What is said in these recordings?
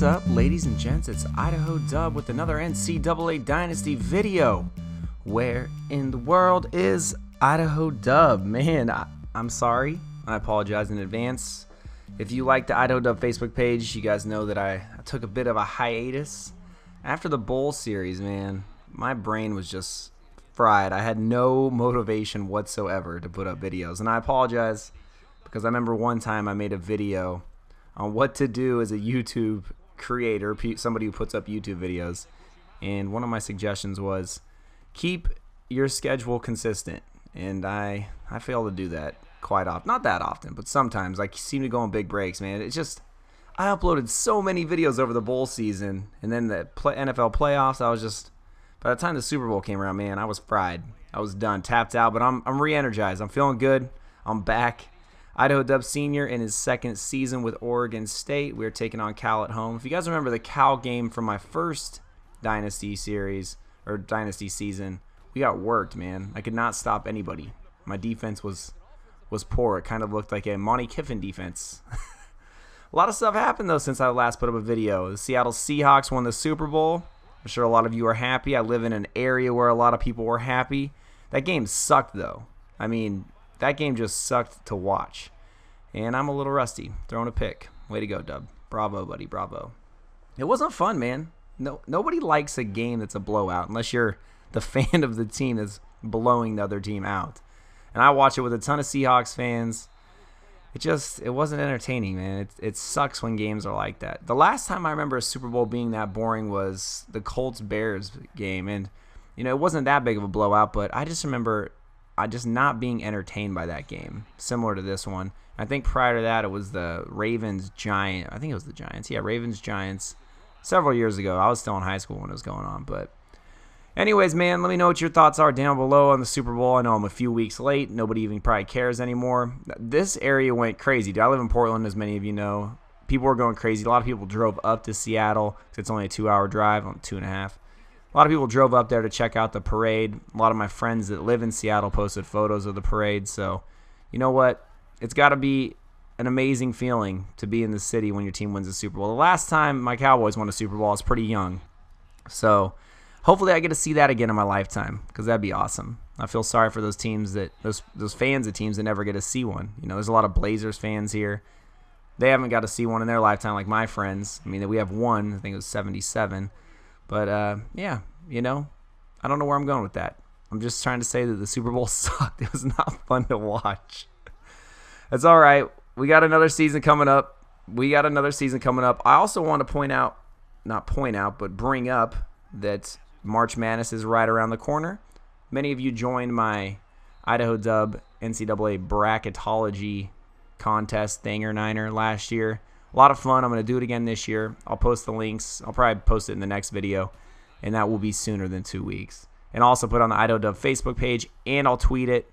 up, ladies and gents? It's Idahodub with another NCAA Dynasty video. Where in the world is Idahodub? Man, I'm sorry. I apologize in advance. If you like the Idahodub Facebook page, you guys know that I took a bit of a hiatus. After the bowl series, man, my brain was just fried. I had no motivation whatsoever to put up videos. And I apologize because I remember one time I made a video on what to do as a YouTube creator, somebody who puts up YouTube videos. And one of my suggestions was keep your schedule consistent. And I fail to do that quite often. Not that often, but sometimes. I seem to go on big breaks, man. It's just, I uploaded so many videos over the bowl season. And then the NFL playoffs, I was just, by the time the Super Bowl came around, man, I was fried. I was done, tapped out, but I'm re-energized. I'm feeling good. I'm back. Idahodub Senior in his second season with Oregon State. We're taking on Cal at home. If you guys remember the Cal game from my first Dynasty series, or Dynasty season, we got worked, man. I could not stop anybody. My defense was poor. It kind of looked like a Monty Kiffin defense. A lot of stuff happened, though, since I last put up a video. The Seattle Seahawks won the Super Bowl. I'm sure a lot of you are happy. I live in an area where a lot of people were happy. That game sucked, though. I mean, that game just sucked to watch. And I'm a little rusty. Throwing a pick. Way to go, Dub. Bravo, buddy. Bravo. It wasn't fun, man. Nobody likes a game that's a blowout unless you're the fan of the team that's blowing the other team out. And I watch it with a ton of Seahawks fans. It wasn't entertaining, man. It sucks when games are like that. The last time I remember a Super Bowl being that boring was the Colts-Bears game. And, it wasn't that big of a blowout, but I just remember not being entertained by that game, similar to this one. I think prior to that, it was the Ravens-Giants. I think it was the Giants. Yeah, Ravens-Giants. Several years ago. I was still in high school when it was going on. But anyways, man, let me know what your thoughts are down below on the Super Bowl. I know I'm a few weeks late. Nobody even probably cares anymore. This area went crazy, dude. I live in Portland, as many of you know. People were going crazy. A lot of people drove up to Seattle. It's only a 2-hour drive, 2.5. A lot of people drove up there to check out the parade. A lot of my friends that live in Seattle posted photos of the parade. So, you know what? It's got to be an amazing feeling to be in the city when your team wins a Super Bowl. The last time my Cowboys won a Super Bowl, I was pretty young. So, hopefully I get to see that again in my lifetime because that'd be awesome. I feel sorry for those teams those fans of teams that never get to see one. There's a lot of Blazers fans here. They haven't got to see one in their lifetime like my friends. I mean, we have one. I think it was 77. But, yeah, I don't know where I'm going with that. I'm just trying to say that the Super Bowl sucked. It was not fun to watch. That's all right. We got another season coming up. I also want to bring up that March Madness is right around the corner. Many of you joined my Idahodub NCAA bracketology contest thinger-niner last year. A lot of fun. I'm going to do it again this year. I'll post the links. I'll probably post it in the next video, and that will be sooner than 2 weeks. And I'll also put it on the Idahodub Facebook page, and I'll tweet it.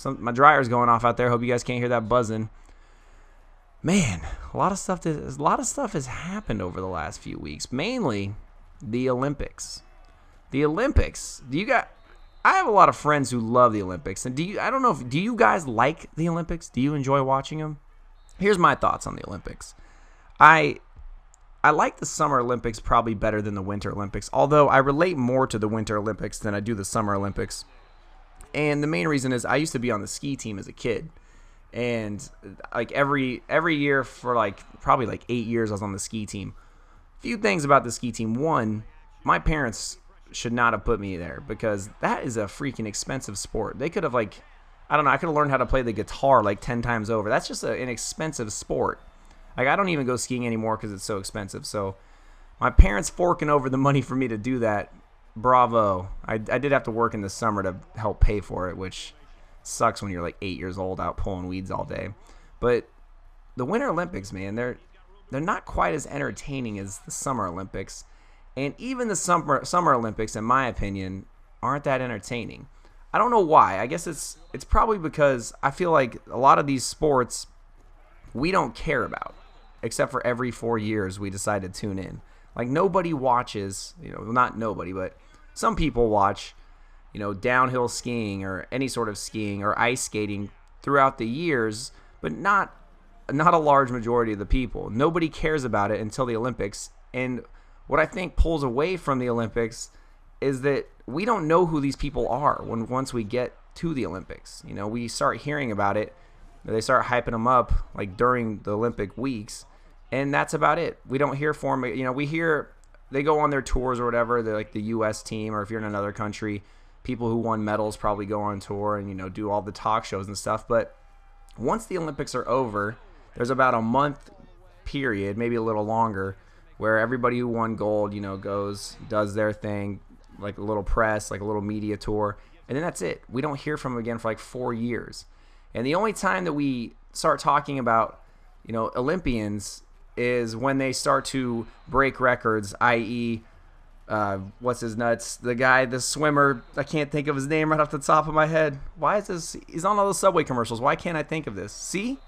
My dryer's going off out there. Hope you guys can't hear that buzzing. Man, a lot of stuff has happened over the last few weeks. Mainly the Olympics. The Olympics. I have a lot of friends who love the Olympics. And do you guys like the Olympics? Do you enjoy watching them? Here's my thoughts on the Olympics. I like the Summer Olympics probably better than the Winter Olympics, although I relate more to the Winter Olympics than I do the Summer Olympics. And the main reason is I used to be on the ski team as a kid. And like every year for probably 8 years I was on the ski team. Few things about the ski team. One, my parents should not have put me there because that is a freaking expensive sport. They could have I could have learned how to play the guitar 10 times over. That's just an expensive sport. I don't even go skiing anymore because it's so expensive. So my parents forking over the money for me to do that, bravo. I did have to work in the summer to help pay for it, which sucks when you're 8 years old out pulling weeds all day. But the Winter Olympics, man, they're not quite as entertaining as the Summer Olympics. And even the Summer Olympics, in my opinion, aren't that entertaining. I don't know why. I guess it's probably because I feel like a lot of these sports we don't care about, except for every 4 years we decide to tune in. Nobody watches, not nobody, but some people watch, downhill skiing or any sort of skiing or ice skating throughout the years, but not not a large majority of the people. Nobody cares about it until the Olympics. And what I think pulls away from the Olympics is that we don't know who these people are once we get to the Olympics. You know, we start hearing about it. They start hyping them up like during the Olympic weeks, and that's about it. We don't hear from them. You know, we hear they go on their tours or whatever. They're like the U.S. team, or if you're in another country, people who won medals probably go on tour and, you know, do all the talk shows and stuff. But once the Olympics are over, there's about a month period, maybe a little longer, where everybody who won gold, you know, goes, does their thing, like a little press, like a little media tour, and then that's it. We don't hear from them again for like 4 years. And the only time that we start talking about, you know, Olympians is when they start to break records, i.e., what's his nuts? The guy, the swimmer, I can't think of his name right off the top of my head. Why is this? He's on all those Subway commercials. Why can't I think of this? See?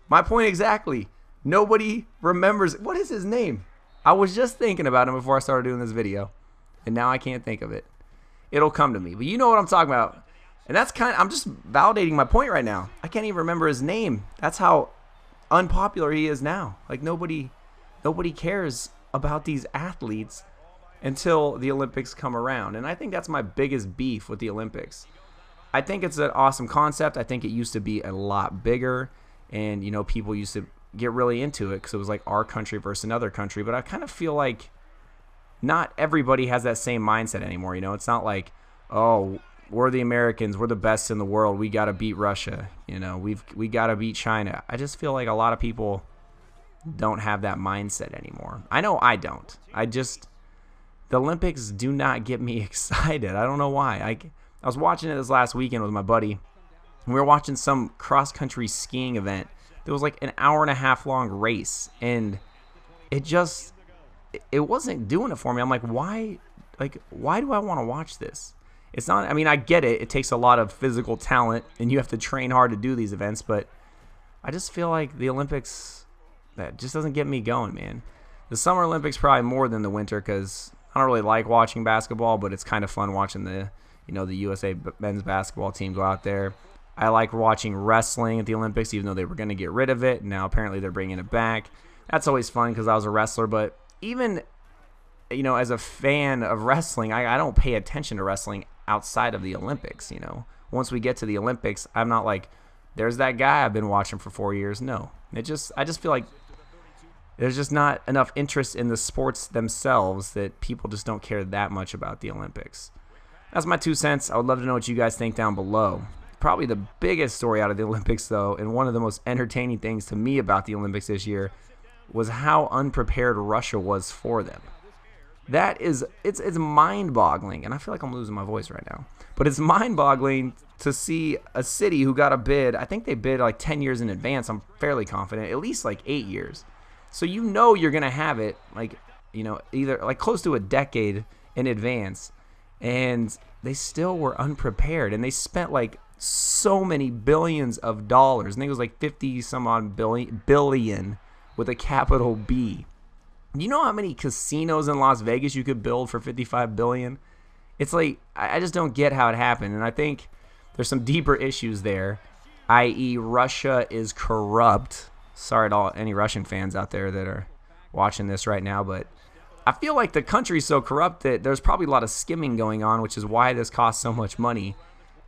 My point exactly. Nobody remembers. What is his name? I was just thinking about him before I started doing this video, and now I can't think of it. It'll come to me. But you know what I'm talking about. And that's I'm just validating my point right now. I can't even remember his name. That's how unpopular he is now. Like nobody cares about these athletes until the Olympics come around. And I think that's my biggest beef with the Olympics. I think it's an awesome concept. I think it used to be a lot bigger, and, you know, people used to get really into it because it was like our country versus another country. But I kind of feel like not everybody has that same mindset anymore. You know, it's not like, oh, we're the Americans, we're the best in the world, we got to beat Russia, you know, we got to beat China. I just feel like a lot of people don't have that mindset anymore. I know I don't. The Olympics do not get me excited. I don't know why. I was watching it this last weekend with my buddy, and we were watching some cross-country skiing event. There was like an hour and a half long race, and it wasn't doing it for me. I'm like, why do I want to watch this? It's not, I mean, I get it. It takes a lot of physical talent, and you have to train hard to do these events, but I just feel like the Olympics, that just doesn't get me going, man. The Summer Olympics probably more than the winter, because I don't really like watching basketball, but it's kind of fun watching the USA men's basketball team go out there. I like watching wrestling at the Olympics, even though they were going to get rid of it. Now apparently they're bringing it back. That's always fun because I was a wrestler, but even, you know, as a fan of wrestling, I don't pay attention to wrestling outside of the Olympics. You know, once we get to the Olympics, I'm not like, there's that guy I've been watching for 4 years. No, I just feel like there's just not enough interest in the sports themselves that people just don't care that much about the Olympics. That's my 2 cents. I would love to know what you guys think down below. Probably the biggest story out of the Olympics, though, and one of the most entertaining things to me about the Olympics this year, was how unprepared Russia was for them. That is, it's mind-boggling, and I feel like I'm losing my voice right now. But it's mind-boggling to see a city who got a bid. I think they bid like 10 years in advance. I'm fairly confident, at least like 8 years. So you know you're gonna have it, like, you know, either like close to a decade in advance, and they still were unprepared, and they spent like so many billions of dollars. I think it was like 50 some odd billion with a capital B. You know how many casinos in Las Vegas you could build for $55 billion? It's like, I just don't get how it happened. And I think there's some deeper issues there, i.e. Russia is corrupt. Sorry to any Russian fans out there that are watching this right now, but I feel like the country's so corrupt that there's probably a lot of skimming going on, which is why this costs so much money.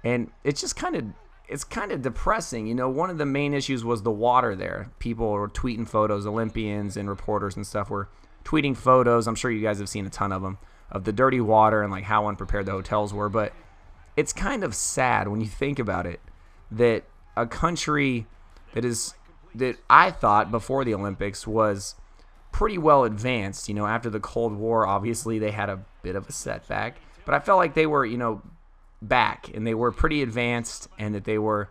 And it's just kind of depressing. You know, one of the main issues was the water there. People were tweeting photos, Olympians and reporters and stuff were tweeting photos. I'm sure you guys have seen a ton of them, of the dirty water and like how unprepared the hotels were. But it's kind of sad when you think about it, that a country that I thought before the Olympics was pretty well advanced. You know, after the Cold War, obviously they had a bit of a setback, but I felt like they were, you know, back, and they were pretty advanced, and that they were,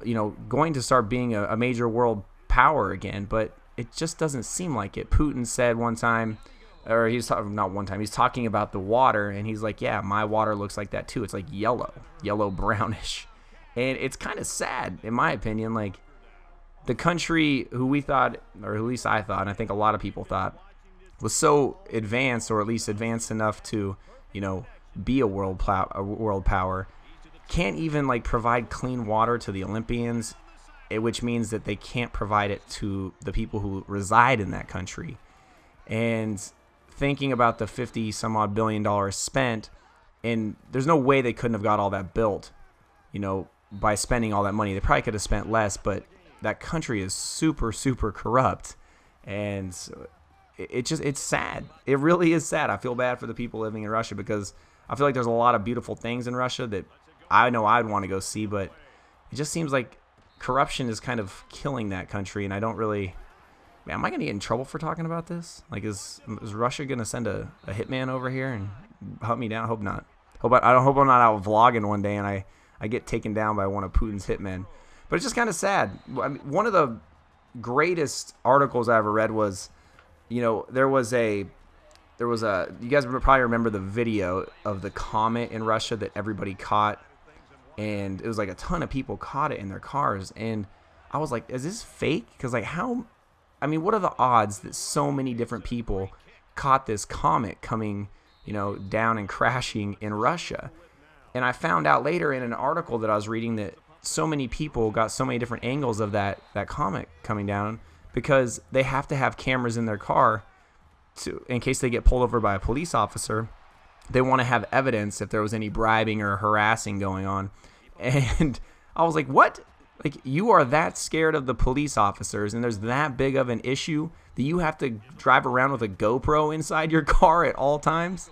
you know, going to start being a major world power again. But it just doesn't seem like it. Putin said one time, or he's not one time, he's talking about the water, and he's like, yeah, my water looks like that too. It's like yellow brownish, and it's kind of sad in my opinion. Like, the country who we thought, or at least I thought, and I think a lot of people thought, was so advanced, or at least advanced enough to, you know, be a world power, can't even like provide clean water to the Olympians. which means that they can't provide it to the people who reside in that country. And thinking about the 50 some odd $billion spent, and there's no way they couldn't have got all that built, by spending all that money. They probably could have spent less, but that country is super, super corrupt. And it's sad. It really is sad. I feel bad for the people living in Russia, because I feel like there's a lot of beautiful things in Russia that I know I'd want to go see, but it just seems like corruption is kind of killing that country, and I don't really... Man, am I going to get in trouble for talking about this? Like, is Russia going to send a hitman over here and hunt me down? I hope not. I hope I'm not out vlogging one day and I get taken down by one of Putin's hitmen. But it's just kind of sad. I mean, one of the greatest articles I ever read was, there was a you guys probably remember the video of the comet in Russia that everybody caught, and it was like a ton of people caught it in their cars, and I was like, is this fake? Because what are the odds that so many different people caught this comet coming, down and crashing in Russia? And I found out later in an article that I was reading that so many people got so many different angles of that comet coming down, because they have to have cameras in their car in case they get pulled over by a police officer. They want to have evidence if there was any bribing or harassing going on. And I was like, what? Like, you are that scared of the police officers, and there's that big of an issue that you have to drive around with a GoPro inside your car at all times?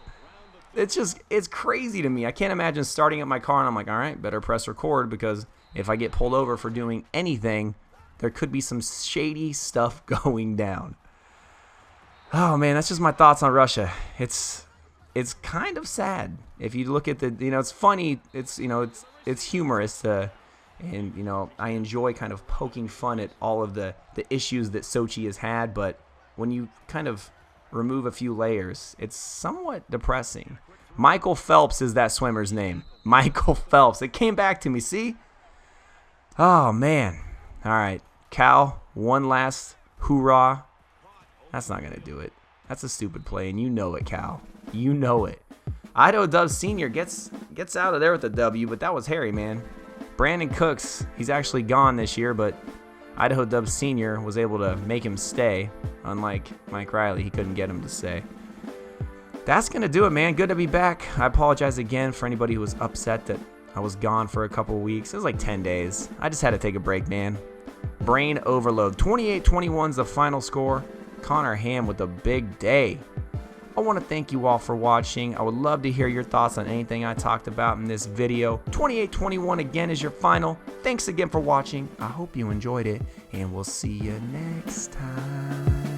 It's crazy to me. I can't imagine starting up my car and I'm like, all right, better press record, because if I get pulled over for doing anything, there could be some shady stuff going down. Oh man, that's just my thoughts on Russia. It's kind of sad. If you look at it's funny, it's humorous and I enjoy kind of poking fun at all of the issues that Sochi has had, but when you kind of remove a few layers, it's somewhat depressing. Michael Phelps is that swimmer's name. Michael Phelps. It came back to me, see? Oh, man. All right. Cal, one last hoorah. That's not going to do it. That's a stupid play, and you know it, Cal. You know it. Idahodub Sr. gets out of there with the W, but that was hairy, man. Brandon Cooks, he's actually gone this year, but Idahodub Sr. was able to make him stay. Unlike Mike Riley, he couldn't get him to stay. That's going to do it, man. Good to be back. I apologize again for anybody who was upset that I was gone for a couple weeks. It was like 10 days. I just had to take a break, man. Brain overload. 28-21 is the final score. Connor Ham with a big day. I want to thank you all for watching. I would love to hear your thoughts on anything I talked about in this video. 28-21 again is your final. Thanks again for watching. I hope you enjoyed it, and we'll see you next time.